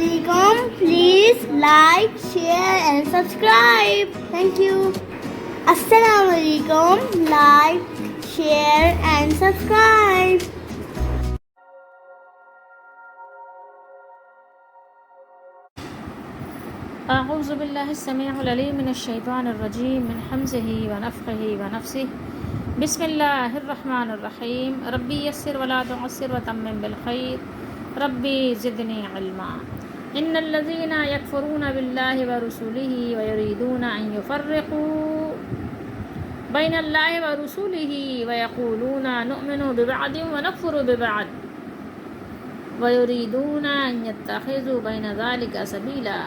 alaikum. Please like, share and subscribe. Thank you. Assalamu alaikum. Like, share and subscribe. أعوذ بالله السميع العليم من الشيطان الرجيم من حمزه ونفخه ونفسه بسم الله الرحمن الرحيم ربي يسر ولا تعسر وتمم بالخير ربي زدني علما إن الذين يكفرون بالله ورسوله ويريدون أن يفرقوا بين الله ورسوله ويقولون نؤمن ببعض ونكفر ببعض ويريدون أن يتخذوا بين ذلك سبيلا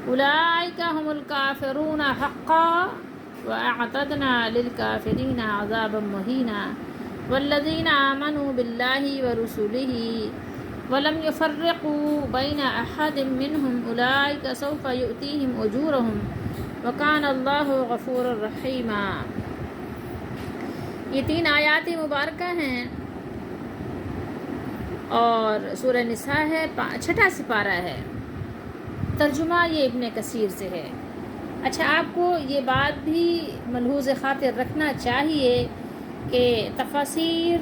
أولئك هم الكافرون حقا وأعتدنا للكافرين عذابا مهينا والذين آمنوا بالله ورسله ولم يفرقوا بين أحد منهم أولئك سوف يؤتيهم أجورهم وكان الله غفورا رحيما. یہ 3 آیات مبارکہ ہیں اور سورہ نساء ہے، 6واں سپارہ ہے. ترجمہ یہ ابن کثیر سے ہے. اچھا، آپ کو یہ بات بھی ملحوظ خاطر رکھنا چاہیے کہ تفاسیر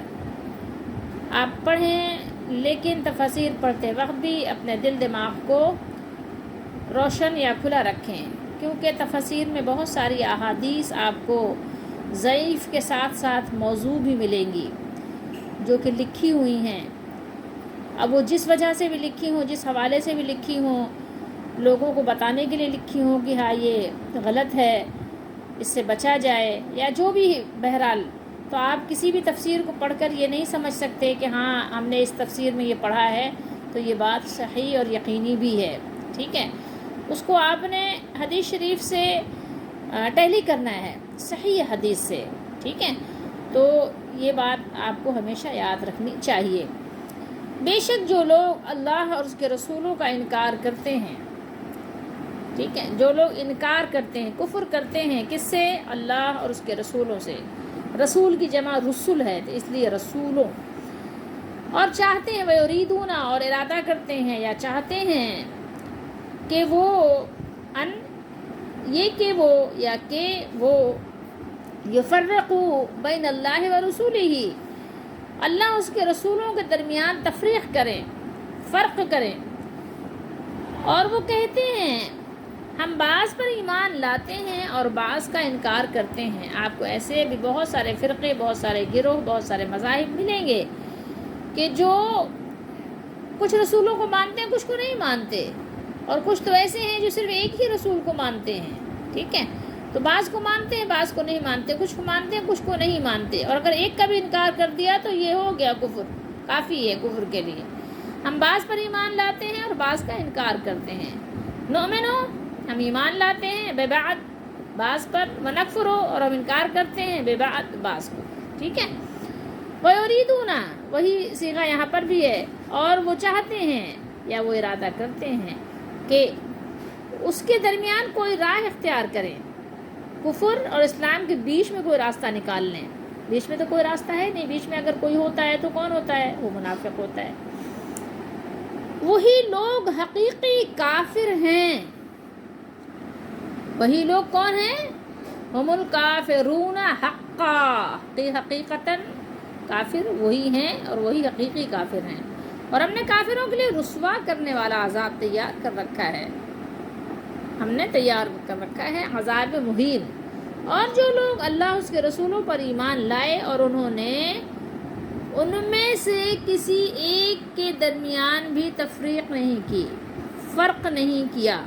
آپ پڑھیں، لیکن تفاسیر پڑھتے وقت بھی اپنے دل دماغ کو روشن یا کھلا رکھیں، کیونکہ تفاسیر میں بہت ساری احادیث آپ کو ضعیف کے ساتھ ساتھ موضوع بھی ملیں گی جو کہ لکھی ہوئی ہیں. اب وہ جس وجہ سے بھی لکھی ہوں، جس حوالے سے بھی لکھی ہوں، لوگوں کو بتانے کے لیے لکھی ہوں کہ ہاں یہ غلط ہے، اس سے بچا جائے، یا جو بھی بہرحال، تو آپ کسی بھی تفسیر کو پڑھ کر یہ نہیں سمجھ سکتے کہ ہاں ہم نے اس تفسیر میں یہ پڑھا ہے تو یہ بات صحیح اور یقینی بھی ہے. ٹھیک ہے، اس کو آپ نے حدیث شریف سے ٹیلی کرنا ہے، صحیح حدیث سے. ٹھیک ہے، تو یہ بات آپ کو ہمیشہ یاد رکھنی چاہیے. بے شک جو لوگ اللہ اور اس کے رسولوں کا انکار کرتے ہیں، ٹھیک ہے، جو لوگ انکار کرتے ہیں، کفر کرتے ہیں، کس سے؟ اللہ اور اس کے رسولوں سے. رسول کی جمع رسول ہے تو اس لیے رسولوں. اور چاہتے ہیں وَيُرِيدُونَ، اور ارادہ کرتے ہیں یا چاہتے ہیں کہ وہ یفرقوا بین اللہ ورسولہ، اللہ اس کے رسولوں کے درمیان تفریق کریں، فرق کریں. اور وہ کہتے ہیں ہم بعض پر ایمان لاتے ہیں اور بعض کا انکار کرتے ہیں. آپ کو ایسے بھی بہت سارے فرقے، بہت سارے گروہ، بہت سارے مذاہب ملیں گے کہ جو کچھ رسولوں کو مانتے ہیں، کچھ کو نہیں مانتے، اور کچھ تو ایسے ہیں جو صرف ایک ہی رسول کو مانتے ہیں. ٹھیک ہے، تو بعض کو مانتے ہیں، بعض کو نہیں مانتے، کچھ کو مانتے ہیں، کچھ کو نہیں مانتے. اور اگر ایک کا بھی انکار کر دیا تو یہ ہو گیا کفر، کافی ہے کفر کے لیے. ہم بعض پر ایمان لاتے ہیں اور بعض کا انکار کرتے ہیں. نؤمنو، ہم ایمان لاتے ہیں ببعض، بعض پر، ونکفرو، اور ہم انکار کرتے ہیں ببعض، بعض کو. ٹھیک ہے، وَيُرِيدُونَ، وہی صیغہ یہاں پر بھی ہے. اور وہ چاہتے ہیں یا وہ ارادہ کرتے ہیں کہ اس کے درمیان کوئی راہ اختیار کریں، کفر اور اسلام کے بیچ میں کوئی راستہ نکال لیں. بیچ میں تو کوئی راستہ ہے نہیں. بیچ میں اگر کوئی ہوتا ہے تو کون ہوتا ہے؟ وہ منافق ہوتا ہے. وہی لوگ حقیقی کافر ہیں. وہی لوگ کون ہیں؟ ہم الکافرون حقا، حقیقتاً کافر وہی ہیں اور وہی حقیقی کافر ہیں. اور ہم نے کافروں کے لیے رسوا کرنے والا عذاب تیار کر رکھا ہے. ہم نے تیار کر رکھا ہے عذاب مہین. اور جو لوگ اللہ اس کے رسولوں پر ایمان لائے اور انہوں نے ان میں سے کسی ایک کے درمیان بھی تفریق نہیں کی، فرق نہیں کیا،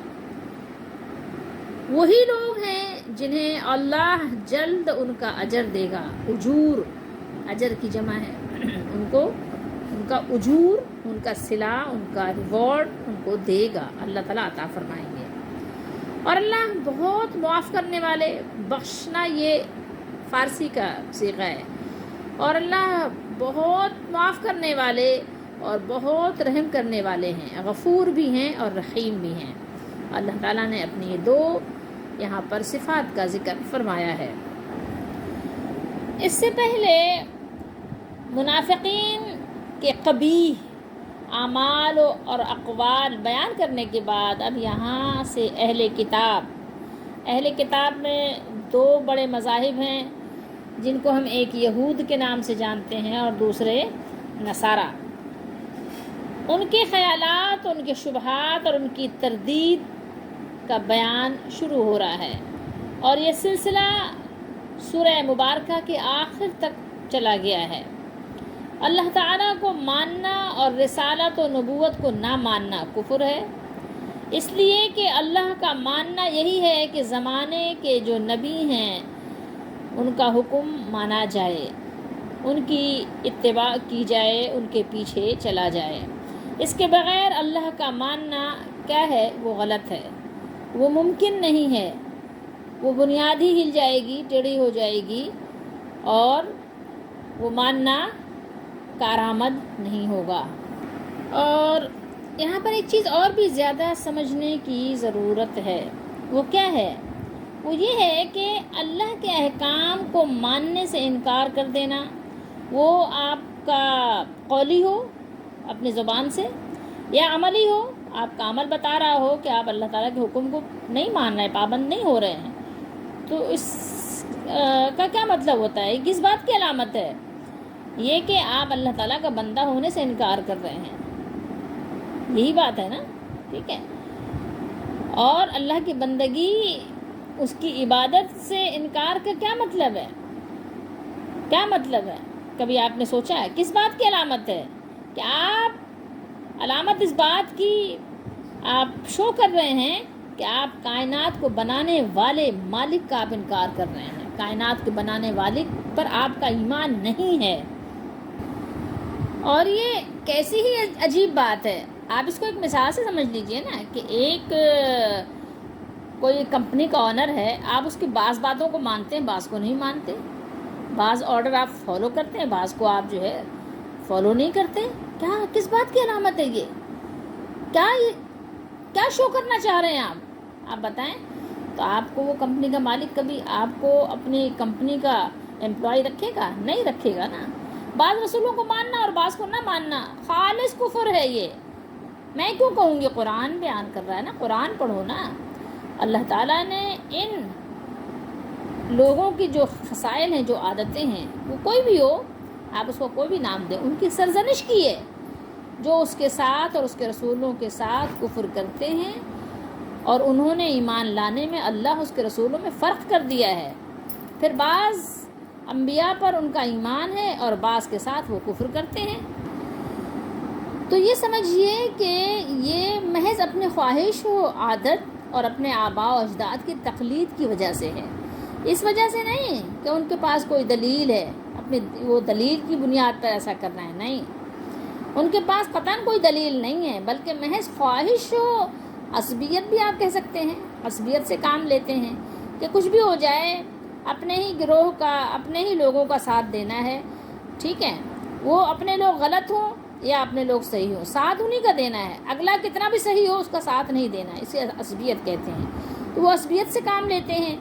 وہی لوگ ہیں جنہیں اللہ جلد ان کا اجر دے گا. اجور، اجر کی جمع ہے. ان کو ان کا اجور، ان کا صلہ، ان کا ریوارڈ ان کو دے گا، اللہ تعالیٰ عطا فرمائیں گے. اور اللہ بہت معاف کرنے والے، بخشنا یہ فارسی کا صیغہ ہے. اور اللہ بہت معاف کرنے والے اور بہت رحم کرنے والے ہیں، غفور بھی ہیں اور رحیم بھی ہیں. اللہ تعالیٰ نے اپنی یہ 2 یہاں پر صفات کا ذکر فرمایا ہے. اس سے پہلے منافقین کے قبیح اعمال اور اقوال بیان کرنے کے بعد اب یہاں سے اہل کتاب میں دو بڑے مذاہب ہیں جن کو ہم ایک یہود کے نام سے جانتے ہیں اور دوسرے نصارہ. ان کے خیالات، ان کے شبہات اور ان کی تردید کا بیان شروع ہو رہا ہے، اور یہ سلسلہ سورہ مبارکہ کے آخر تک چلا گیا ہے. اللہ تعالیٰ کو ماننا اور رسالت و نبوت کو نہ ماننا کفر ہے، اس لیے کہ اللہ کا ماننا یہی ہے کہ زمانے کے جو نبی ہیں ان کا حکم مانا جائے، ان کی اتباع کی جائے، ان کے پیچھے چلا جائے. اس کے بغیر اللہ کا ماننا کیا ہے؟ وہ غلط ہے، وہ ممکن نہیں ہے، وہ بنیاد ہی ہل جائے گی، ٹیڑھی ہو جائے گی، اور وہ ماننا کارآمد نہیں ہوگا. اور یہاں پر ایک چیز اور بھی زیادہ سمجھنے کی ضرورت ہے. وہ کیا ہے؟ وہ یہ ہے کہ اللہ کے احکام کو ماننے سے انکار کر دینا، وہ آپ کا قولی ہو اپنی زبان سے، یا عملی ہو، آپ کا عمل بتا رہا ہو کہ آپ اللہ تعالیٰ کے حکم کو نہیں مان رہے، پابند نہیں ہو رہے ہیں. تو اس کا کیا مطلب ہوتا ہے؟ کس بات کی علامت ہے؟ یہ کہ آپ اللہ تعالیٰ کا بندہ ہونے سے انکار کر رہے ہیں، یہی بات ہے نا. ٹھیک ہے. اور اللہ کی بندگی، اس کی عبادت سے انکار کا کیا مطلب ہے؟ کیا مطلب ہے؟ کبھی آپ نے سوچا ہے کس بات کی علامت ہے؟ کہ آپ علامت اس بات کی آپ شو کر رہے ہیں کہ آپ کائنات کو بنانے والے مالک کا آپ انکار کر رہے ہیں، کائنات کے بنانے والے پر آپ کا ایمان نہیں ہے. اور یہ کیسی ہی عجیب بات ہے. آپ اس کو ایک مثال سے سمجھ لیجئے نا، کہ ایک کوئی کمپنی کا آنر ہے، آپ اس کی بعض باتوں کو مانتے ہیں، بعض کو نہیں مانتے، بعض آرڈر آپ فالو کرتے ہیں، بعض کو آپ جو ہے فالو نہیں کرتے. کس بات کی علامت ہے یہ؟ کیا شو کرنا چاہ رہے ہیں آپ بتائیں. تو آپ کو وہ کمپنی کا مالک کبھی آپ کو اپنی کمپنی کا امپلائی رکھے گا؟ نہیں رکھے گا نا. بعض رسولوں کو ماننا اور بعض کو نہ ماننا خالص کفر ہے. یہ میں کیوں کہوں گی؟ قرآن بیان کر رہا ہے نا، قرآن پڑھو نا. اللہ تعالیٰ نے ان لوگوں کی جو خصائل ہیں، جو عادتیں ہیں، وہ کوئی بھی ہو، آپ اس کو کوئی بھی نام دیں، ان کی سرزنش کی ہے، جو اس کے ساتھ اور اس کے رسولوں کے ساتھ کفر کرتے ہیں، اور انہوں نے ایمان لانے میں اللہ اس کے رسولوں میں فرق کر دیا ہے. پھر بعض انبیاء پر ان کا ایمان ہے اور بعض کے ساتھ وہ کفر کرتے ہیں. تو یہ سمجھیے کہ یہ محض اپنے خواہش و عادت اور اپنے آباء و اجداد کی تقلید کی وجہ سے ہے، اس وجہ سے نہیں کہ ان کے پاس کوئی دلیل ہے، اپنی وہ دلیل کی بنیاد پر ایسا کر رہے ہیں. نہیں، ان کے پاس قطعاً کوئی دلیل نہیں ہے، بلکہ محض خواہش و عصبیت بھی آپ کہہ سکتے ہیں، عصبیت سے کام لیتے ہیں کہ کچھ بھی ہو جائے، اپنے ہی گروہ کا، اپنے ہی لوگوں کا ساتھ دینا ہے. ٹھیک ہے، وہ اپنے لوگ غلط ہوں یا اپنے لوگ صحیح ہوں، ساتھ انہی کا دینا ہے. اگلا کتنا بھی صحیح ہو، اس کا ساتھ نہیں دینا، اسے عصبیت کہتے ہیں. تو وہ عصبیت سے کام لیتے ہیں.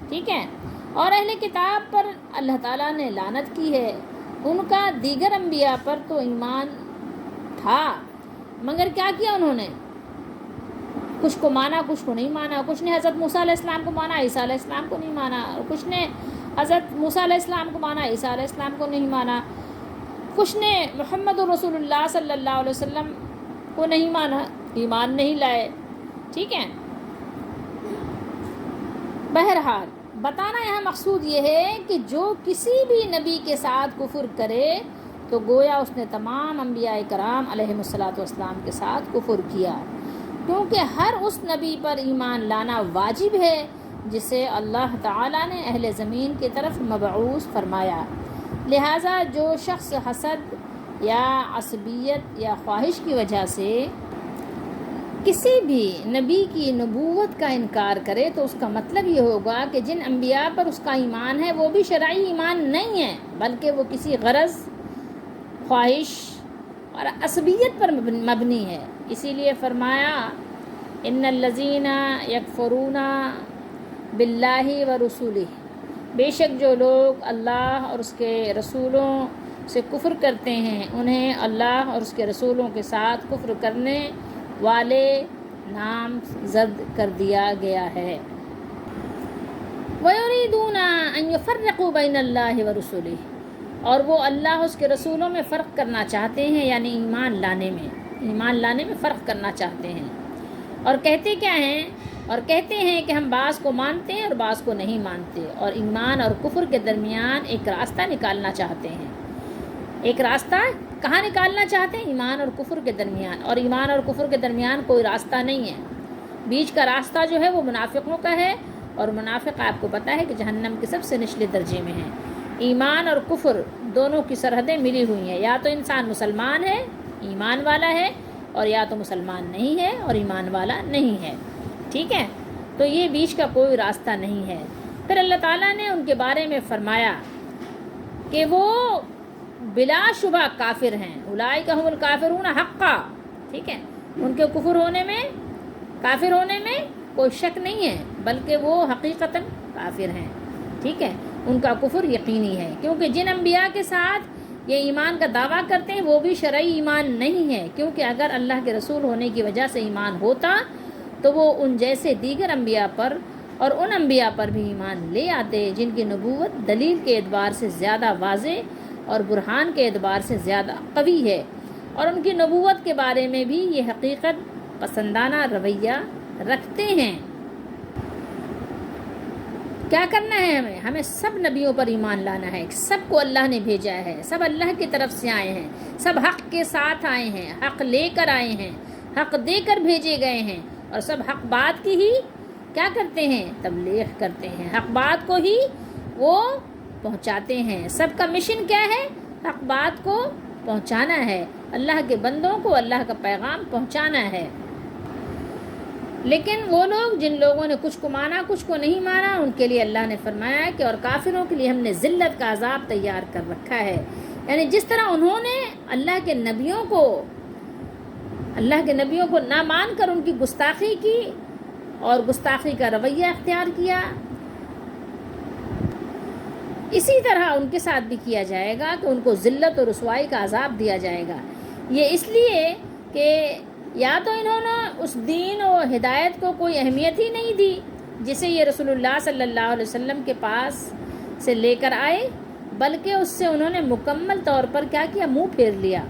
ٹھیک ہے. اور اہل کتاب پر اللہ تعالیٰ نے لعنت کی ہے. ان کا دیگر انبیاء پر تو ایمان تھا، مگر کیا کیا انہوں نے؟ کچھ کو مانا، کچھ کو نہیں مانا. کچھ نے حضرت موسیٰ علیہ السلام کو مانا، عیسیٰ علیہ السلام کو نہیں مانا. اور کچھ نے حضرت موسیٰ علیہ السلام کو مانا، عیسیٰ علیہ السلام کو نہیں مانا. کچھ نے محمد رسول اللہ صلی اللہ علیہ وسلم کو نہیں مانا، ایمان نہیں لائے. ٹھیک ہے. بہرحال بتانا یہاں مقصود یہ ہے کہ جو کسی بھی نبی کے ساتھ کفر کرے تو گویا اس نے تمام انبیاء کرام علیہم الصلاۃ والسلام کے ساتھ کفر کیا، کیونکہ ہر اس نبی پر ایمان لانا واجب ہے جسے اللہ تعالیٰ نے اہل زمین کی طرف مبعوث فرمایا. لہٰذا جو شخص حسد یا عصبیت یا خواہش کی وجہ سے کسی بھی نبی کی نبوت کا انکار کرے تو اس کا مطلب یہ ہوگا کہ جن انبیاء پر اس کا ایمان ہے وہ بھی شرعی ایمان نہیں ہے، بلکہ وہ کسی غرض، خواہش اور عصبیت پر مبنی ہے. اسی لیے فرمایا ان الذین یکفرون باللہ ورسولہ، بے شک جو لوگ اللہ اور اس کے رسولوں سے کفر کرتے ہیں انہیں اللہ اور اس کے رسولوں کے ساتھ کفر کرنے والے نام زد کر دیا گیا ہے۔ وَيُرِيدُونَ أَن يُفَرِّقُوا بَيْنَ اللَّهِ وَرُسُلِهِ، اور وہ اللہ اور اس کے رسولوں میں فرق کرنا چاہتے ہیں، یعنی ایمان لانے میں فرق کرنا چاہتے ہیں، اور کہتے کیا ہیں؟ اور کہتے ہیں کہ ہم بعض کو مانتے ہیں اور بعض کو نہیں مانتے، اور ایمان اور کفر کے درمیان ایک راستہ نکالنا چاہتے ہیں۔ ایک راستہ کہاں نکالنا چاہتے ہیں؟ ایمان اور کفر کے درمیان، اور ایمان اور کفر کے درمیان کوئی راستہ نہیں ہے۔ بیچ کا راستہ جو ہے وہ منافقوں کا ہے، اور منافق آپ کو پتہ ہے کہ جہنم کے سب سے نچلے درجے میں ہیں۔ ایمان اور کفر دونوں کی سرحدیں ملی ہوئی ہیں، یا تو انسان مسلمان ہے، ایمان والا ہے، اور یا تو مسلمان نہیں ہے اور ایمان والا نہیں ہے، ٹھیک ہے؟ تو یہ بیچ کا کوئی راستہ نہیں ہے۔ پھر اللہ تعالیٰ نے ان کے بارے میں فرمایا کہ وہ بلا شبہ کافر ہیں، اولئک هم الکافرون حقا، ٹھیک ہے؟ ان کے کفر ہونے میں، کافر ہونے میں کوئی شک نہیں ہے، بلکہ وہ حقیقتاً کافر ہیں، ٹھیک ہے؟ ان کا کفر یقینی ہے، کیونکہ جن انبیاء کے ساتھ یہ ایمان کا دعویٰ کرتے ہیں وہ بھی شرعی ایمان نہیں ہے، کیونکہ اگر اللہ کے رسول ہونے کی وجہ سے ایمان ہوتا تو وہ ان جیسے دیگر انبیاء پر اور ان انبیاء پر بھی ایمان لے آتے جن کی نبوت دلیل کے اعتبار سے زیادہ واضح اور برہان کے اعتبار سے زیادہ قوی ہے، اور ان کی نبوت کے بارے میں بھی یہ حقیقت پسندانہ رویہ رکھتے ہیں۔ کیا کرنا ہے ہمیں سب نبیوں پر ایمان لانا ہے، سب کو اللہ نے بھیجا ہے، سب اللہ کی طرف سے آئے ہیں، سب حق کے ساتھ آئے ہیں، حق لے کر آئے ہیں، حق دے کر بھیجے گئے ہیں، اور سب حق بات کی ہی کیا کرتے ہیں؟ تبلیغ کرتے ہیں، حق بات کو ہی وہ پہنچاتے ہیں۔ سب کا مشن کیا ہے؟ حق بات کو پہنچانا ہے، اللہ کے بندوں کو اللہ کا پیغام پہنچانا ہے۔ لیکن وہ لوگ جن لوگوں نے کچھ کو مانا کچھ کو نہیں مانا، ان کے لیے اللہ نے فرمایا کہ اور کافروں کے لیے ہم نے ذلت کا عذاب تیار کر رکھا ہے، یعنی جس طرح انہوں نے اللہ کے نبیوں کو نہ مان کر ان کی گستاخی کی اور گستاخی کا رویہ اختیار کیا، اسی طرح ان کے ساتھ بھی کیا جائے گا کہ ان کو ذلت اور رسوائی کا عذاب دیا جائے گا۔ یہ اس لیے کہ یا تو انہوں نے اس دین و ہدایت کو کوئی اہمیت ہی نہیں دی جسے یہ رسول اللہ صلی اللہ علیہ وسلم کے پاس سے لے کر آئے، بلکہ اس سے انہوں نے مکمل طور پر کیا کیا؟ منہ پھیر لیا،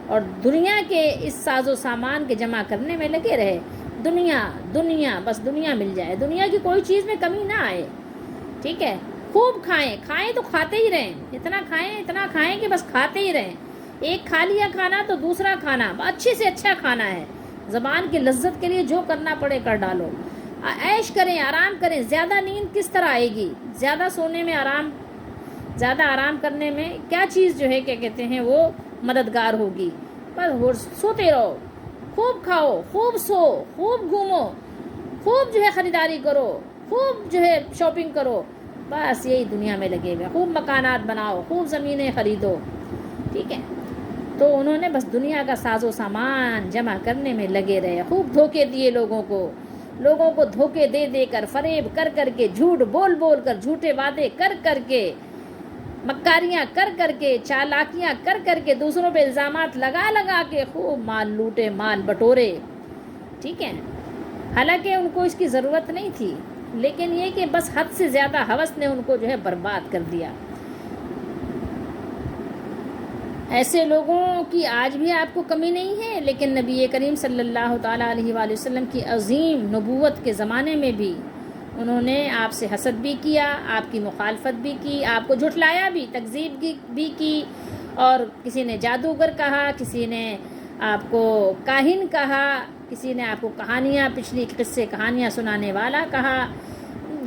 اور دنیا کے اس ساز و سامان کے جمع کرنے میں لگے رہے۔ دنیا بس دنیا مل جائے، دنیا کی کوئی چیز میں کمی نہ آئے، ٹھیک ہے؟ خوب کھائیں تو کھاتے ہی رہیں، اتنا کھائیں کہ بس کھاتے ہی رہیں۔ ایک کھا لیا کھانا تو دوسرا کھانا، اچھے سے اچھا کھانا ہے، زبان کی لذت کے لیے جو کرنا پڑے کر ڈالو، عیش کریں، آرام کریں۔ زیادہ نیند کس طرح آئے گی؟ زیادہ سونے میں زیادہ آرام کرنے میں کیا چیز جو ہے کیا کہتے ہیں وہ مددگار ہوگی؟ بس سوتے رہو، خوب کھاؤ، خوب سو، خوب گھومو، خوب جو ہے خریداری کرو، خوب جو ہے شاپنگ کرو، بس یہی دنیا میں لگے ہوئے، خوب مکانات بناؤ، خوب زمینیں خریدو، ٹھیک ہے؟ تو انہوں نے بس دنیا کا ساز و سامان جمع کرنے میں لگے رہے، خوب دھوکے دیے لوگوں کو دھوکے دے کر، فریب کر کے، جھوٹ بول کر، جھوٹے وعدے کر کے، مکاریاں کر کے، چالاکیاں کر کے، دوسروں پہ الزامات لگا کے خوب مال لوٹے، مال بٹورے، ٹھیک ہے؟ حالانکہ ان کو اس کی ضرورت نہیں تھی، لیکن یہ کہ بس حد سے زیادہ ہوس نے ان کو جو ہے برباد کر دیا۔ ایسے لوگوں کی آج بھی آپ کو کمی نہیں ہے، لیکن نبی کریم صلی اللہ تعالیٰ علیہ وآلہ وسلم کی عظیم نبوت کے زمانے میں بھی انہوں نے آپ سے حسد بھی کیا، آپ کی مخالفت بھی کی، آپ کو جھٹلایا بھی، تکذیب بھی کی، اور کسی نے جادوگر کہا، کسی نے آپ کو کاہن کہا، کسی نے آپ کو پچھلی قصے کہانیاں سنانے والا کہا،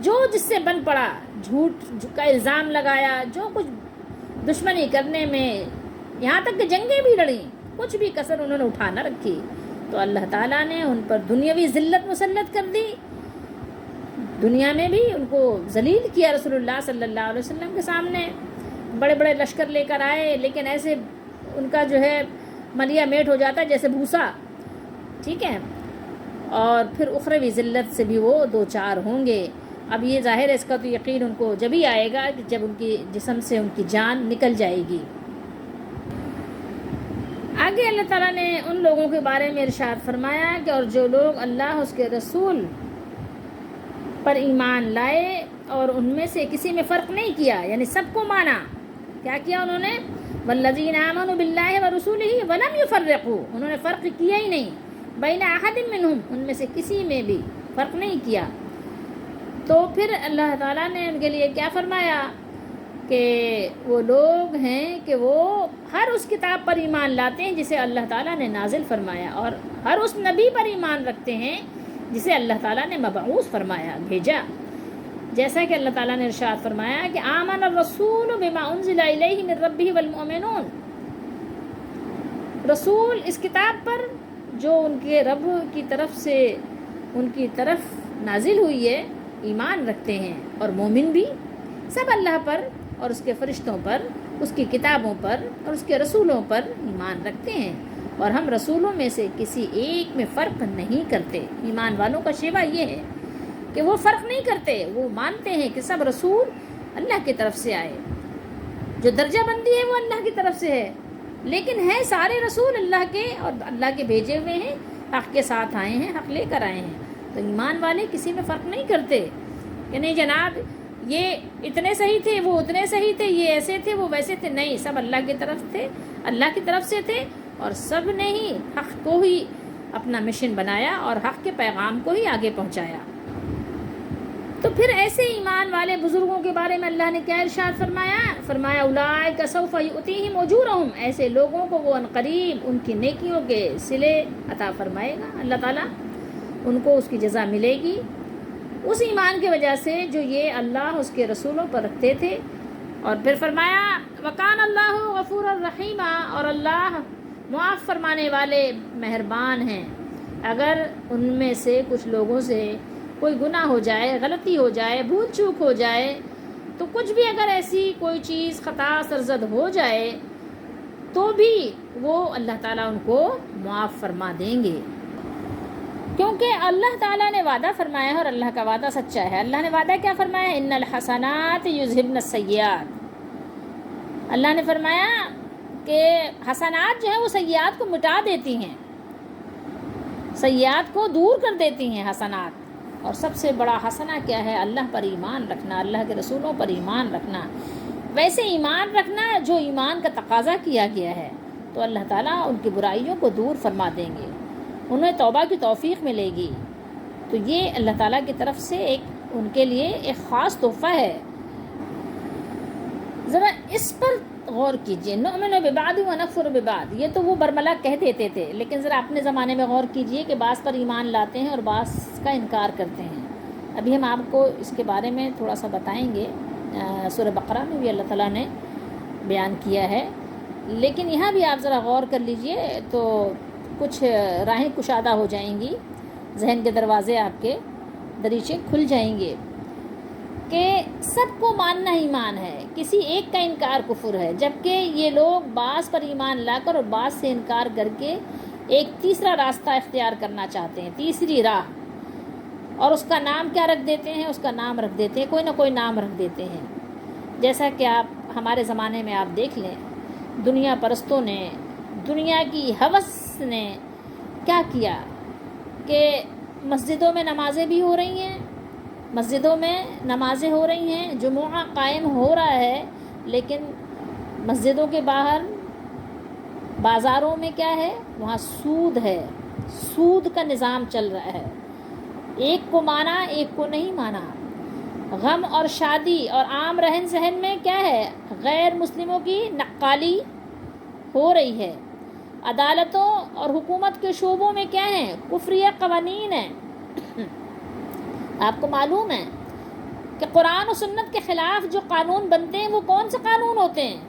جو جس سے بن پڑا جھوٹ کا الزام لگایا، جو کچھ دشمنی کرنے میں، یہاں تک کہ جنگیں بھی لڑیں، کچھ بھی کسر انہوں نے اٹھا نہ رکھی، تو اللہ تعالیٰ نے ان پر دنیاوی ذلت مسلط کر دی، دنیا میں بھی ان کو ذلیل کیا۔ رسول اللہ صلی اللہ علیہ وسلم کے سامنے بڑے بڑے لشکر لے کر آئے، لیکن ایسے ان کا جو ہے ملیا میٹ ہو جاتا ہے جیسے بھوسا، ٹھیک ہے؟ اور پھر اخروی ذلت سے بھی وہ دوچار ہوں گے۔ اب یہ ظاہر ہے اس کا تو یقین ان کو جب ہی آئے گا جب ان کی جسم سے ان کی جان نکل جائے گی۔ آگے اللہ تعالیٰ نے ان لوگوں کے بارے میں ارشاد فرمایا کہ اور جو لوگ اللہ اس کے رسول پر ایمان لائے اور ان میں سے کسی میں فرق نہیں کیا، یعنی سب کو مانا. کیا کیا انہوں نے؟ والذین آمنوا باللہ ورسولہ ولم یفرقوا، انہوں نے فرق کیا ہی نہیں. بین احد منہم، ان میں سے کسی میں بھی فرق نہیں کیا. تو پھر اللہ تعالیٰ نے ان کے لیے کیا فرمایا کہ وہ لوگ ہیں کہ وہ ہر اس کتاب پر ایمان لاتے ہیں جسے اللہ تعالیٰ نے نازل فرمایا، اور ہر اس نبی پر ایمان رکھتے ہیں جسے اللہ تعالیٰ نے مبعوث فرمایا، بھیجا. جیسا کہ اللہ تعالیٰ نے ارشاد فرمایا کہ آمن الرسول بما انزل الیہ من ربہ والمؤمنون، رسول اس کتاب پر جو ان کے رب کی طرف سے ان کی طرف نازل ہوئی ہے ایمان رکھتے ہیں، اور مومن بھی سب اللہ پر اور اس کے فرشتوں پر، اس کی کتابوں پر اور اس کے رسولوں پر ایمان رکھتے ہیں، اور ہم رسولوں میں سے کسی ایک میں فرق نہیں کرتے. ایمان والوں کا شیوا یہ ہے کہ وہ فرق نہیں کرتے، وہ مانتے ہیں کہ سب رسول اللہ کی طرف سے آئے. جو درجہ بندی ہے وہ اللہ کی طرف سے ہے، لیکن ہے سارے رسول اللہ کے اور اللہ کے بھیجے ہوئے ہیں، حق کے ساتھ آئے ہیں، حق لے کر آئے ہیں. تو ایمان والے کسی میں فرق نہیں کرتے کہ نہیں جناب یہ اتنے صحیح تھے، وہ اتنے صحیح تھے، یہ ایسے تھے، وہ ویسے تھے. نہیں، سب اللہ کی طرف تھے، اللہ کی طرف سے تھے، اور سب نے ہی حق کو ہی اپنا مشن بنایا اور حق کے پیغام کو ہی آگے پہنچایا. تو پھر ایسے ایمان والے بزرگوں کے بارے میں اللہ نے کیا ارشاد فرمایا اولئک سوف یؤتیہم اجورہم، ایسے لوگوں کو وہ عنقریب ان کی نیکیوں کے صلے عطا فرمائے گا. اللہ تعالیٰ ان کو اس کی جزا ملے گی اس ایمان کی وجہ سے جو یہ اللہ اس کے رسولوں پر رکھتے تھے. اور پھر فرمایا وکان اللہ غفور الرحیم، اور اللہ معاف فرمانے والے مہربان ہیں. اگر ان میں سے کچھ لوگوں سے کوئی گناہ ہو جائے، غلطی ہو جائے، بھول چوک ہو جائے، تو کچھ بھی اگر ایسی کوئی چیز خطا سرزد ہو جائے تو بھی وہ اللہ تعالیٰ ان کو معاف فرما دیں گے، کیونکہ اللہ تعالیٰ نے وعدہ فرمایا ہے اور اللہ کا وعدہ سچا ہے. اللہ نے وعدہ کیا فرمایا؟ ان الحسنات یذہبن السیئات. اللہ نے فرمایا کہ حسنات جو ہیں وہ سیئات کو مٹا دیتی ہیں، سیئات کو دور کر دیتی ہیں حسنات. اور سب سے بڑا حسنہ کیا ہے؟ اللہ پر ایمان رکھنا، اللہ کے رسولوں پر ایمان رکھنا. ویسے ایمان رکھنا جو ایمان کا تقاضا کیا گیا ہے، تو اللہ تعالیٰ ان کی برائیوں کو دور فرما دیں گے، انہیں توبہ کی توفیق ملے گی. تو یہ اللہ تعالیٰ کی طرف سے ان کے لیے ایک خاص تحفہ ہے. ذرا اس پر غور کیجئے. نؤمن ببعض ونکفر ببعض، یہ تو وہ برملا کہہ دیتے تھے، لیکن ذرا اپنے زمانے میں غور کیجئے کہ بعض پر ایمان لاتے ہیں اور بعض کا انکار کرتے ہیں. ابھی ہم آپ کو اس کے بارے میں تھوڑا سا بتائیں گے. سورہ بقرہ میں بھی اللہ تعالیٰ نے بیان کیا ہے، لیکن یہاں بھی آپ ذرا غور کر لیجئے تو کچھ راہیں کشادہ ہو جائیں گی، ذہن کے دروازے آپ کے دریچے کھل جائیں گے کہ سب کو ماننا ایمان ہے، کسی ایک کا انکار کفر ہے. جبکہ یہ لوگ بعض پر ایمان لا کر اور بعض سے انکار کر کے ایک تیسرا راستہ اختیار کرنا چاہتے ہیں، تیسری راہ. اور اس کا نام کیا رکھ دیتے ہیں؟ اس کا نام رکھ دیتے ہیں، کوئی نہ کوئی نام رکھ دیتے ہیں. جیسا کہ آپ ہمارے زمانے میں آپ دیکھ لیں، دنیا پرستوں نے، دنیا کی ہوس نے کیا کیا کہ مسجدوں میں نمازیں بھی ہو رہی ہیں، مسجدوں میں نمازیں ہو رہی ہیں، جمعہ قائم ہو رہا ہے، لیکن مسجدوں کے باہر بازاروں میں کیا ہے؟ وہاں سود ہے، سود کا نظام چل رہا ہے. ایک کو مانا، ایک کو نہیں مانا. غم اور شادی اور عام رہن سہن میں کیا ہے؟ غیر مسلموں کی نقالی ہو رہی ہے. عدالتوں اور حکومت کے شعبوں میں کیا ہیں؟ کفریہ قوانین ہیں. آپ کو معلوم ہے کہ قرآن و سنت کے خلاف جو قانون بنتے ہیں وہ کون سے قانون ہوتے ہیں؟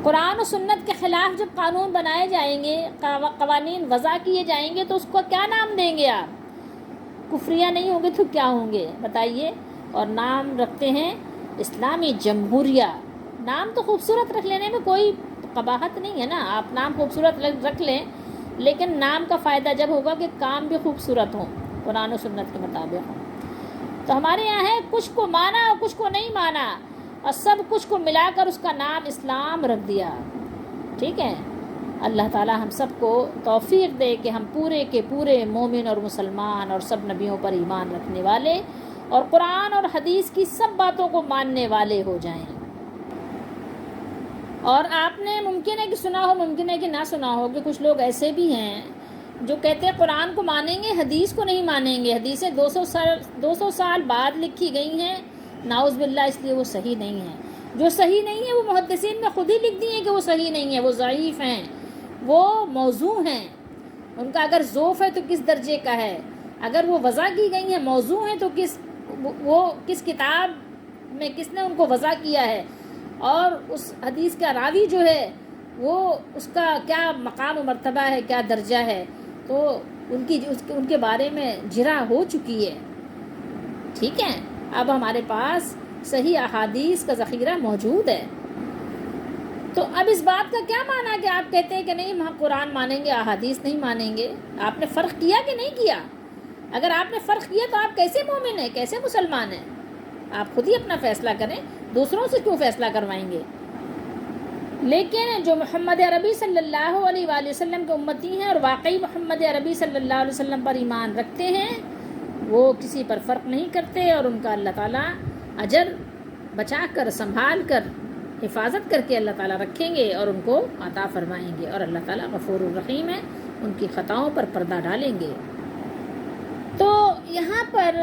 قرآن و سنت کے خلاف جب قانون بنائے جائیں گے، قوانین وضع کیے جائیں گے، تو اس کو کیا نام دیں گے آپ؟ کفریہ نہیں ہوں گے تو کیا ہوں گے بتائیے؟ اور نام رکھتے ہیں اسلامی جمہوریہ. نام تو خوبصورت رکھ لینے میں کوئی قباحت نہیں ہے نا، آپ نام خوبصورت رکھ لیں، لیکن نام کا فائدہ جب ہوگا کہ کام بھی خوبصورت ہوں، قرآن و سنت کے مطابق ہوں. تو ہمارے یہاں ہے کچھ کو مانا اور کچھ کو نہیں مانا، اور سب کچھ کو ملا کر اس کا نام اسلام رکھ دیا. ٹھیک ہے؟ اللہ تعالی ہم سب کو توفیق دے کہ ہم پورے کے پورے مومن اور مسلمان اور سب نبیوں پر ایمان رکھنے والے اور قرآن اور حدیث کی سب باتوں کو ماننے والے ہو جائیں۔ اور آپ نے ممکن ہے کہ سنا ہو، ممکن ہے کہ نہ سنا ہو، کہ کچھ لوگ ایسے بھی ہیں جو کہتے ہیں قرآن کو مانیں گے، حدیث کو نہیں مانیں گے، حدیثیں 200 سال بعد لکھی گئی ہیں، نعوذ باللہ، اس لیے وہ صحیح نہیں ہیں۔ جو صحیح نہیں ہے وہ محدثین نے خود ہی لکھ دی ہیں کہ وہ صحیح نہیں ہے، وہ ضعیف ہیں، وہ موضوع ہیں۔ ان کا اگر ضعف ہے تو کس درجے کا ہے، اگر وہ وضع کی گئی ہیں موضوع ہیں تو کس کتاب میں کس نے ان کو وضع کیا ہے، اور اس حدیث کا راوی جو ہے وہ اس کا کیا مقام و مرتبہ ہے، کیا درجہ ہے، تو ان کے بارے میں جرح ہو چکی ہے۔ ٹھیک ہے، اب ہمارے پاس صحیح احادیث کا ذخیرہ موجود ہے۔ تو اب اس بات کا کیا معنی کہ آپ کہتے ہیں کہ نہیں ہم قرآن مانیں گے، احادیث نہیں مانیں گے؟ آپ نے فرق کیا کہ نہیں کیا؟ اگر آپ نے فرق کیا تو آپ کیسے مومن ہیں، کیسے مسلمان ہیں؟ آپ خود ہی اپنا فیصلہ کریں، دوسروں سے کیوں فیصلہ کروائیں گے؟ لیکن جو محمد عربی صلی اللہ علیہ وآلہ وسلم کے امتی ہیں اور واقعی محمد عربی صلی اللہ علیہ وسلم پر ایمان رکھتے ہیں، وہ کسی پر فرق نہیں کرتے، اور ان کا اللہ تعالیٰ اجر بچا کر، سنبھال کر، حفاظت کر کے اللہ تعالیٰ رکھیں گے اور ان کو عطا فرمائیں گے، اور اللہ تعالیٰ غفور الرحیم ہے، ان کی خطاؤں پر پردہ ڈالیں گے۔ تو یہاں پر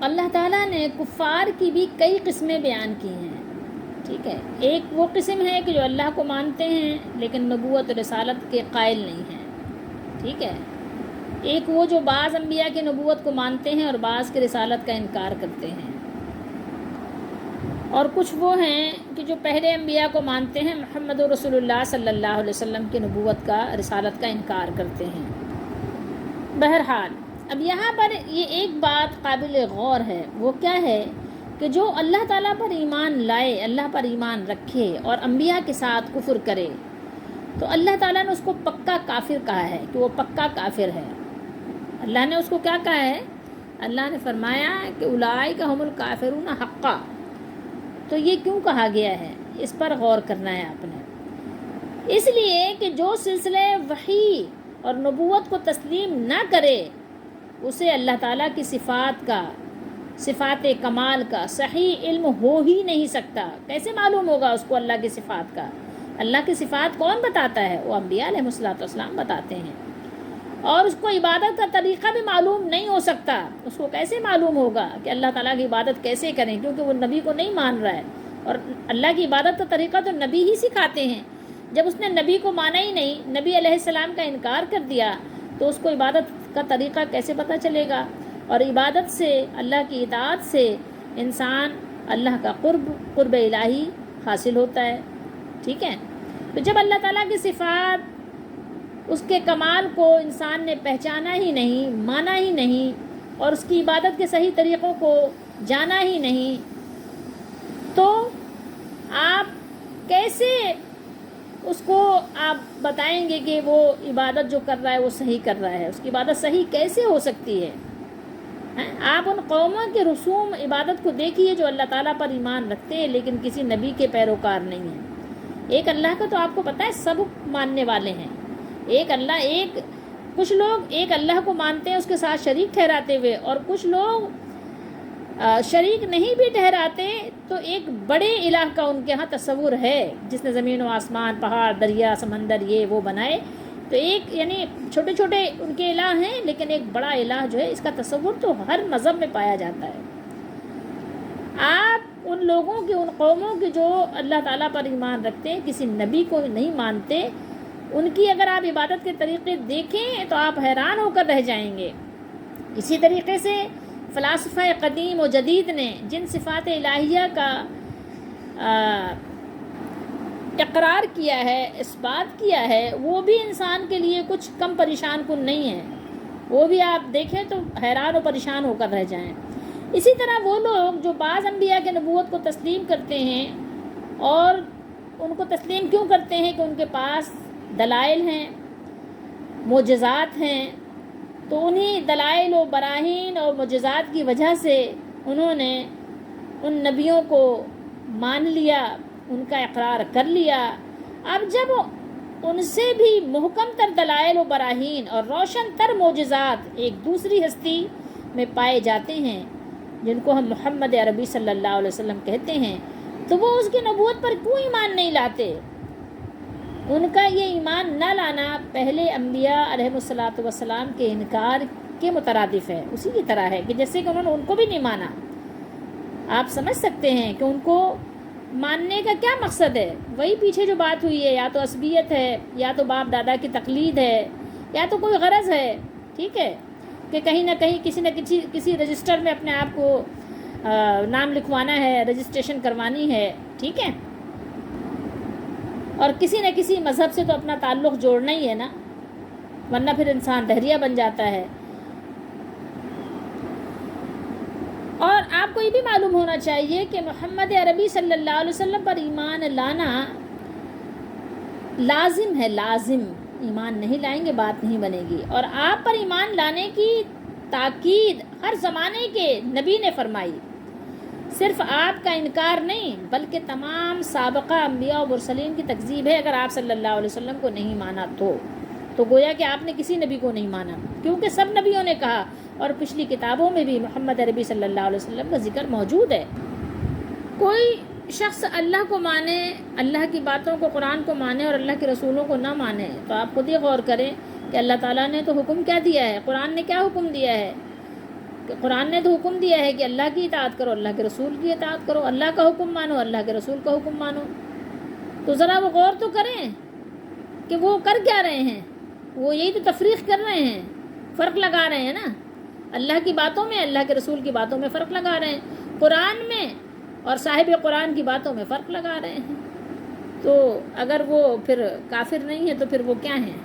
اللہ تعالیٰ نے کفار کی بھی کئی قسمیں بیان کی ہیں۔ ٹھیک ہے، ایک وہ قسم ہے کہ جو اللہ کو مانتے ہیں لیکن نبوت و رسالت کے قائل نہیں ہیں۔ ٹھیک ہے، ایک وہ جو بعض انبیاء کی نبوت کو مانتے ہیں اور بعض کی رسالت کا انکار کرتے ہیں، اور کچھ وہ ہیں کہ جو پہلے انبیاء کو مانتے ہیں، محمد رسول اللہ صلی اللہ علیہ وسلم کی نبوت کا، رسالت کا انکار کرتے ہیں۔ بہرحال اب یہاں پر یہ ایک بات قابل غور ہے، وہ کیا ہے کہ جو اللہ تعالیٰ پر ایمان لائے، اللہ پر ایمان رکھے اور انبیاء کے ساتھ کفر کرے، تو اللہ تعالیٰ نے اس کو پکا کافر کہا ہے کہ وہ پکا کافر ہے۔ اللہ نے اس کو کیا کہا ہے؟ اللہ نے فرمایا کہ اولئک ھم الکافرون حقا۔ تو یہ کیوں کہا گیا ہے، اس پر غور کرنا ہے آپ نے۔ اس لیے کہ جو سلسلے وحی اور نبوت کو تسلیم نہ کرے، اسے اللہ تعالیٰ کی صفات کمال کا صحیح علم ہو ہی نہیں سکتا۔ کیسے معلوم ہوگا اس کو اللہ کی صفات کا؟ اللہ کی صفات کون بتاتا ہے؟ وہ انبیاء علیہ السلام بتاتے ہیں۔ اور اس کو عبادت کا طریقہ بھی معلوم نہیں ہو سکتا۔ اس کو کیسے معلوم ہوگا کہ اللہ تعالیٰ کی عبادت کیسے کریں، کیونکہ وہ نبی کو نہیں مان رہا ہے، اور اللہ کی عبادت کا طریقہ تو نبی ہی سکھاتے ہیں۔ جب اس نے نبی کو مانا ہی نہیں، نبی علیہ السلام کا انکار کر دیا، تو اس کو عبادت کا طریقہ کیسے پتہ چلے گا؟ اور عبادت سے، اللہ کی اطاعت سے انسان اللہ کا قرب الہی حاصل ہوتا ہے۔ ٹھیک ہے، تو جب اللہ تعالیٰ کی صفات، اس کے کمال کو انسان نے پہچانا ہی نہیں، مانا ہی نہیں، اور اس کی عبادت کے صحیح طریقوں کو جانا ہی نہیں، تو آپ کیسے اس کو آپ بتائیں گے کہ وہ عبادت جو کر رہا ہے وہ صحیح کر رہا ہے؟ اس کی عبادت صحیح کیسے ہو سکتی ہے؟ آپ ان قوموں کے رسوم عبادت کو دیکھیے جو اللہ تعالیٰ پر ایمان رکھتے ہیں لیکن کسی نبی کے پیروکار نہیں ہیں۔ ایک اللہ کا تو آپ کو پتہ ہے سب ماننے والے ہیں، کچھ لوگ ایک اللہ کو مانتے ہیں اس کے ساتھ شریک ٹھہراتے ہوئے، اور کچھ لوگ شریک نہیں بھی ٹھہراتے تو ایک بڑے الہ کا ان کے ہاں تصور ہے، جس نے زمین و آسمان، پہاڑ، دریا، سمندر یہ وہ بنائے۔ تو ایک یعنی چھوٹے چھوٹے ان کے الہ ہیں، لیکن ایک بڑا الہ جو ہے اس کا تصور تو ہر مذہب میں پایا جاتا ہے۔ آپ ان لوگوں کی، ان قوموں کی جو اللہ تعالیٰ پر ایمان رکھتے ہیں، کسی نبی کو نہیں مانتے، ان کی اگر آپ عبادت کے طریقے دیکھیں تو آپ حیران ہو کر رہ جائیں گے۔ اسی طریقے سے فلاسفہ قدیم و جدید نے جن صفات الہیہ کا اقرار کیا ہے، اس بات کیا ہے، وہ بھی انسان کے لیے کچھ کم پریشان کن نہیں ہے۔ وہ بھی آپ دیکھیں تو حیران و پریشان ہو کر رہ جائیں۔ اسی طرح وہ لوگ جو بعض انبیاء کے نبوت کو تسلیم کرتے ہیں، اور ان کو تسلیم کیوں کرتے ہیں کہ ان کے پاس دلائل ہیں، معجزات ہیں، تو انہی دلائل و براہین اور معجزات کی وجہ سے انہوں نے ان نبیوں کو مان لیا، ان کا اقرار کر لیا۔ اب جب ان سے بھی محکم تر دلائل و براہین اور روشن تر معجزات ایک دوسری ہستی میں پائے جاتے ہیں جن کو ہم محمد عربی صلی اللہ علیہ وسلم کہتے ہیں، تو وہ اس کی نبوت پر کیوں ایمان نہیں لاتے؟ ان کا یہ ایمان نہ لانا پہلے انبیاء علیہ الصلاۃ والسلام کے انکار کے مترادف ہے، اسی کی طرح ہے کہ جیسے کہ انہوں نے ان کو بھی نہیں مانا۔ آپ سمجھ سکتے ہیں کہ ان کو ماننے کا کیا مقصد ہے؟ وہی پیچھے جو بات ہوئی ہے، یا تو عصبیت ہے، یا تو باپ دادا کی تقلید ہے، یا تو کوئی غرض ہے، ٹھیک ہے، کہ کہیں نہ کہیں کسی نہ کسی رجسٹر میں اپنے آپ کو نام لکھوانا ہے، رجسٹریشن کروانی ہے، ٹھیک ہے، اور کسی نہ کسی مذہب سے تو اپنا تعلق جوڑنا ہی ہے نا، ورنہ پھر انسان دہریہ بن جاتا ہے۔ اور آپ کو یہ بھی معلوم ہونا چاہیے کہ محمد عربی صلی اللہ علیہ وسلم پر ایمان لانا لازم ہے، لازم، ایمان نہیں لائیں گے بات نہیں بنے گی۔ اور آپ پر ایمان لانے کی تاکید ہر زمانے کے نبی نے فرمائی، صرف آپ کا انکار نہیں بلکہ تمام سابقہ انبیاء و مرسلین کی تکذیب ہے اگر آپ صلی اللہ علیہ وسلم کو نہیں مانا تو گویا کہ آپ نے کسی نبی کو نہیں مانا، کیونکہ سب نبیوں نے کہا، اور پچھلی کتابوں میں بھی محمد عربی صلی اللہ علیہ وسلم کا ذکر موجود ہے۔ کوئی شخص اللہ کو مانے، اللہ کی باتوں کو، قرآن کو مانے اور اللہ کے رسولوں کو نہ مانے، تو آپ خود ہی غور کریں کہ اللہ تعالیٰ نے تو حکم کیا دیا ہے، قرآن نے کیا حکم دیا ہے؟ کہ قرآن نے تو حکم دیا ہے کہ اللہ کی اطاعت کرو، اللہ کے رسول کی اطاعت کرو، اللہ کا حکم مانو، اللہ کے رسول کا حکم مانو۔ تو ذرا وہ غور تو کریں کہ وہ کر کیا رہے ہیں، وہ یہی تو تفریق کر رہے ہیں، فرق لگا رہے ہیں نا، اللہ کی باتوں میں، اللہ کے رسول کی باتوں میں فرق لگا رہے ہیں، قرآن میں اور صاحب قرآن کی باتوں میں فرق لگا رہے ہیں۔ تو اگر وہ پھر کافر نہیں ہے تو پھر وہ کیا ہیں؟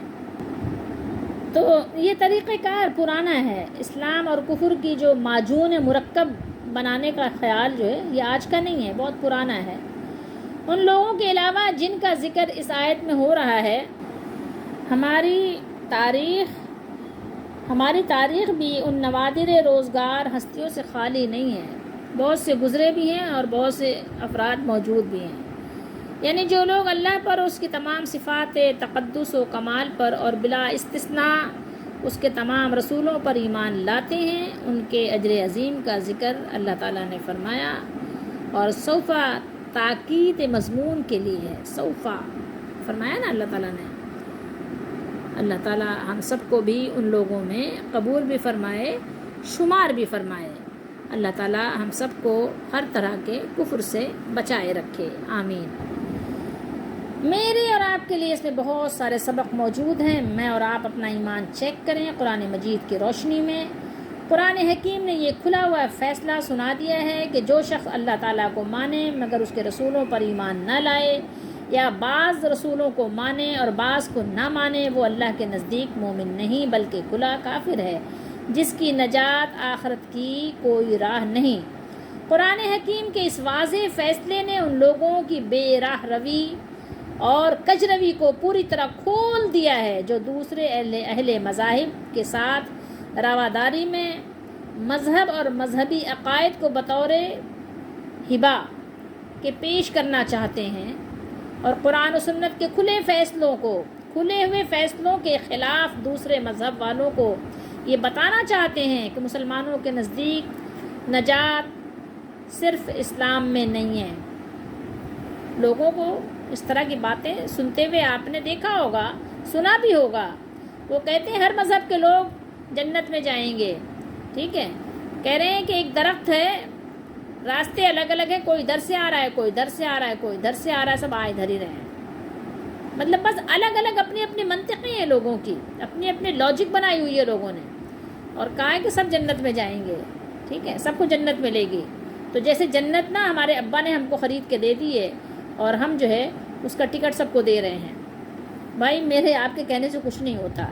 تو یہ طریقہ کار پرانا ہے۔ اسلام اور کفر کی جو معجون مرکب بنانے کا خیال جو ہے یہ آج کا نہیں ہے، بہت پرانا ہے۔ ان لوگوں کے علاوہ جن کا ذکر اس آیت میں ہو رہا ہے، ہماری تاریخ بھی ان نوادر روزگار ہستیوں سے خالی نہیں ہے، بہت سے گزرے بھی ہیں اور بہت سے افراد موجود بھی ہیں، یعنی جو لوگ اللہ پر، اس کی تمام صفات تقدس و کمال پر اور بلا استثناء اس کے تمام رسولوں پر ایمان لاتے ہیں، ان کے اجر عظیم کا ذکر اللہ تعالیٰ نے فرمایا، اور سوفا تاکید مضمون کے لیے ہے، سوفا فرمایا نا اللہ تعالیٰ نے۔ اللہ تعالیٰ ہم سب کو بھی ان لوگوں میں قبول بھی فرمائے، شمار بھی فرمائے۔ اللہ تعالیٰ ہم سب کو ہر طرح کے کفر سے بچائے رکھے، آمین۔ میرے اور آپ کے لیے اس میں بہت سارے سبق موجود ہیں، میں اور آپ اپنا ایمان چیک کریں قرآن مجید کی روشنی میں۔ قرآن حکیم نے یہ کھلا ہوا فیصلہ سنا دیا ہے کہ جو شخص اللہ تعالیٰ کو مانے مگر اس کے رسولوں پر ایمان نہ لائے، یا بعض رسولوں کو مانے اور بعض کو نہ مانے، وہ اللہ کے نزدیک مومن نہیں بلکہ کھلا کافر ہے، جس کی نجات آخرت کی کوئی راہ نہیں۔ قرآن حکیم کے اس واضح فیصلے نے ان لوگوں کی بے راہ روی اور کجروی کو پوری طرح کھول دیا ہے جو دوسرے اہل مذاہب کے ساتھ رواداری میں مذہب اور مذہبی عقائد کو بطور ہبہ کے پیش کرنا چاہتے ہیں، اور قرآن و سنت کے کھلے ہوئے فیصلوں کے خلاف دوسرے مذہب والوں کو یہ بتانا چاہتے ہیں کہ مسلمانوں کے نزدیک نجات صرف اسلام میں نہیں ہے۔ لوگوں کو اس طرح کی باتیں سنتے ہوئے آپ نے دیکھا ہوگا، سنا بھی ہوگا، وہ کہتے ہیں ہر مذہب کے لوگ جنت میں جائیں گے، ٹھیک ہے، کہہ رہے ہیں کہ ایک درخت ہے، راستے الگ الگ ہیں، کوئی ادھر سے آ رہا ہے، کوئی ادھر سے آ رہا ہے، کوئی ادھر سے آ رہا ہے، سب آ ادھر ہی رہے ہیں۔ مطلب بس الگ الگ اپنی اپنی منطقیں ہیں لوگوں کی، اپنی اپنی لاجک بنائی ہوئی ہے لوگوں نے، اور کہا ہے کہ سب جنت میں جائیں گے، ٹھیک ہے، سب کو جنت ملے گی۔ تو جیسے جنت نا ہمارے ابا نے ہم کو خرید کے دے دی ہے، اور ہم جو ہے اس کا ٹکٹ سب کو دے رہے ہیں۔ بھائی میرے آپ کے کہنے سے کچھ نہیں ہوتا،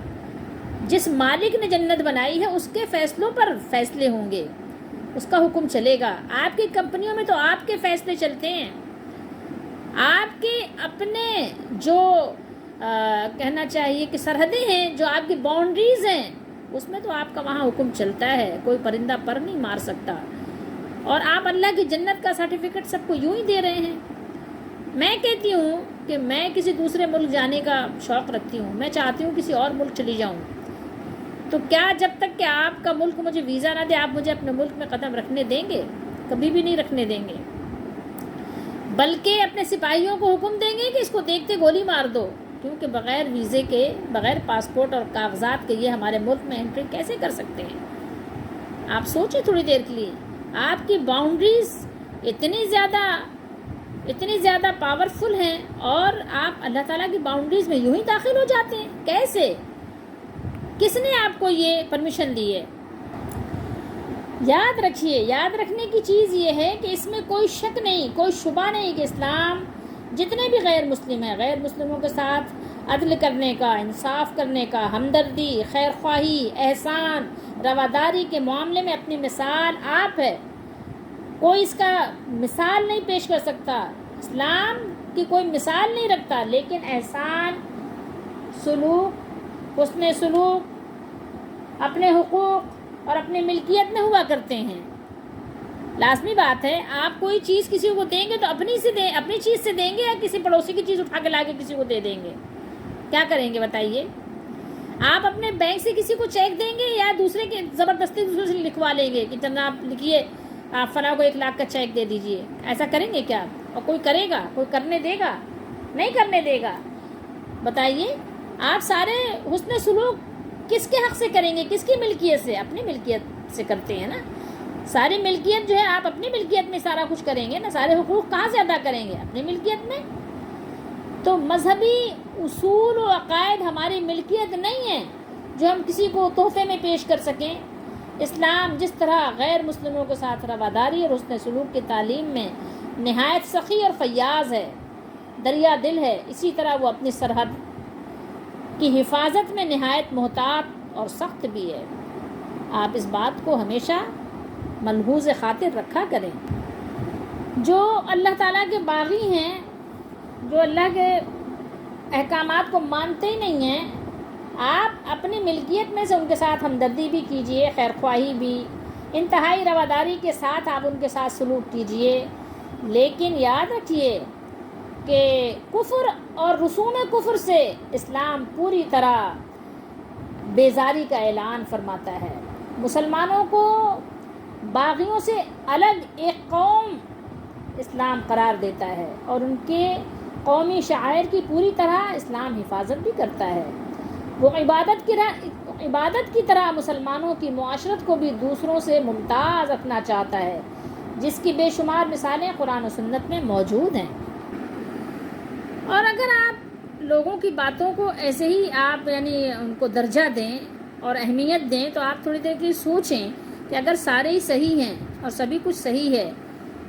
جس مالک نے جنت بنائی ہے اس کے فیصلوں پر فیصلے ہوں گے، اس کا حکم چلے گا۔ آپ کی کمپنیوں میں تو آپ کے فیصلے چلتے ہیں، آپ کے اپنے جو کہنا چاہیے کہ سرحدیں ہیں، جو آپ کی باؤنڈریز ہیں، اس میں تو آپ کا وہاں حکم چلتا ہے، کوئی پرندہ پر نہیں مار سکتا، اور آپ اللہ کی جنت کا سرٹیفکیٹ سب کو یوں ہی دے رہے ہیں۔ میں کہتی ہوں کہ میں کسی دوسرے ملک جانے کا شوق رکھتی ہوں، میں چاہتی ہوں کسی اور ملک چلی جاؤں، تو کیا جب تک کہ آپ کا ملک مجھے ویزا نہ دے آپ مجھے اپنے ملک میں قدم رکھنے دیں گے؟ کبھی بھی نہیں رکھنے دیں گے، بلکہ اپنے سپاہیوں کو حکم دیں گے کہ اس کو دیکھتے گولی مار دو، کیونکہ بغیر ویزے کے، بغیر پاسپورٹ اور کاغذات کے یہ ہمارے ملک میں انٹری کیسے کر سکتے ہیں؟ آپ سوچیں تھوڑی دیر کے لیے، آپ کی باؤنڈریز اتنی زیادہ پاورفل ہیں اور آپ اللہ تعالیٰ کی باؤنڈریز میں یوں ہی داخل ہو جاتے ہیں، کیسے؟ کس نے آپ کو یہ پرمیشن دی ہے؟ یاد رکھیے، یاد رکھنے کی چیز یہ ہے کہ اس میں کوئی شک نہیں، کوئی شبہ نہیں کہ اسلام جتنے بھی غیر مسلم ہیں، غیر مسلموں کے ساتھ عدل کرنے کا، انصاف کرنے کا، ہمدردی، خیر خواہی، احسان، رواداری کے معاملے میں اپنی مثال آپ ہے، کوئی اس کا مثال نہیں پیش کر سکتا، اسلام کی کوئی مثال نہیں رکھتا، لیکن احسان، سلوک، حسن سلوک، اپنے حقوق اور اپنی ملکیت میں ہوا کرتے ہیں۔ لازمی بات ہے، آپ کوئی چیز کسی کو دیں گے تو اپنی چیز سے دیں گے یا کسی پڑوسی کی چیز اٹھا کے لا کے کسی کو دے دیں گے؟ کیا کریں گے بتائیے؟ آپ اپنے بینک سے کسی کو چیک دیں گے یا دوسرے کے زبردستی دوسرے سے لکھوا لیں گے کہ جناب لکھیے آپ فلاں کو 1 لاکھ کا چیک دے دیجئے؟ ایسا کریں گے کیا؟ اور کوئی کرے گا؟ کوئی کرنے دے گا؟ نہیں کرنے دے گا۔ بتائیے، آپ سارے حسن سلوک کس کے حق سے کریں گے؟ کس کی ملکیت سے؟ اپنی ملکیت سے کرتے ہیں نا، ساری ملکیت جو ہے آپ اپنی ملکیت میں سارا کچھ کریں گے نا، سارے حقوق کہاں سے ادا کریں گے؟ اپنی ملکیت میں۔ تو مذہبی اصول و عقائد ہماری ملکیت نہیں ہے جو ہم کسی کو تحفے میں پیش کر سکیں۔ اسلام جس طرح غیر مسلموں کے ساتھ رواداری اور حسن سلوک کی تعلیم میں نہایت سخی اور فیاض ہے، دریا دل ہے، اسی طرح وہ اپنی سرحد کی حفاظت میں نہایت محتاط اور سخت بھی ہے۔ آپ اس بات کو ہمیشہ ملحوظ خاطر رکھا کریں۔ جو اللہ تعالیٰ کے باغی ہیں، جو اللہ کے احکامات کو مانتے ہی نہیں ہیں، آپ اپنی ملکیت میں سے ان کے ساتھ ہمدردی بھی کیجئے، خیر خواہی بھی، انتہائی رواداری کے ساتھ آپ ان کے ساتھ سلوک کیجئے، لیکن یاد رکھیے کہ کفر اور رسوم کفر سے اسلام پوری طرح بیزاری کا اعلان فرماتا ہے۔ مسلمانوں کو باغیوں سے الگ ایک قوم اسلام قرار دیتا ہے اور ان کے قومی شعائر کی پوری طرح اسلام حفاظت بھی کرتا ہے۔ وہ عبادت کی طرح مسلمانوں کی معاشرت کو بھی دوسروں سے ممتاز رکھنا چاہتا ہے، جس کی بے شمار مثالیں قرآن و سنت میں موجود ہیں۔ اور اگر آپ لوگوں کی باتوں کو ایسے ہی آپ ان کو درجہ دیں اور اہمیت دیں، تو آپ تھوڑی دیر کی سوچیں کہ اگر سارے ہی صحیح ہیں اور سبھی کچھ صحیح ہے،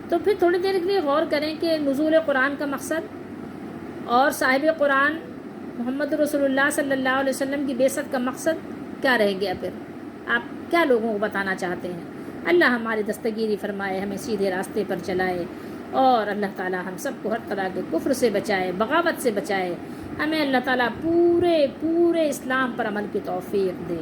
تو پھر تھوڑی دیر کے لیے غور کریں کہ نزول قرآن کا مقصد اور صاحب قرآن محمد رسول اللہ صلی اللہ علیہ وسلم کی بعثت کا مقصد کیا رہ گیا؟ پھر آپ کیا لوگوں کو بتانا چاہتے ہیں؟ اللہ ہماری دستگیری فرمائے، ہمیں سیدھے راستے پر چلائے، اور اللہ تعالی ہم سب کو ہر طرح کے کفر سے بچائے، بغاوت سے بچائے، ہمیں اللہ تعالی پورے اسلام پر عمل کی توفیق دے۔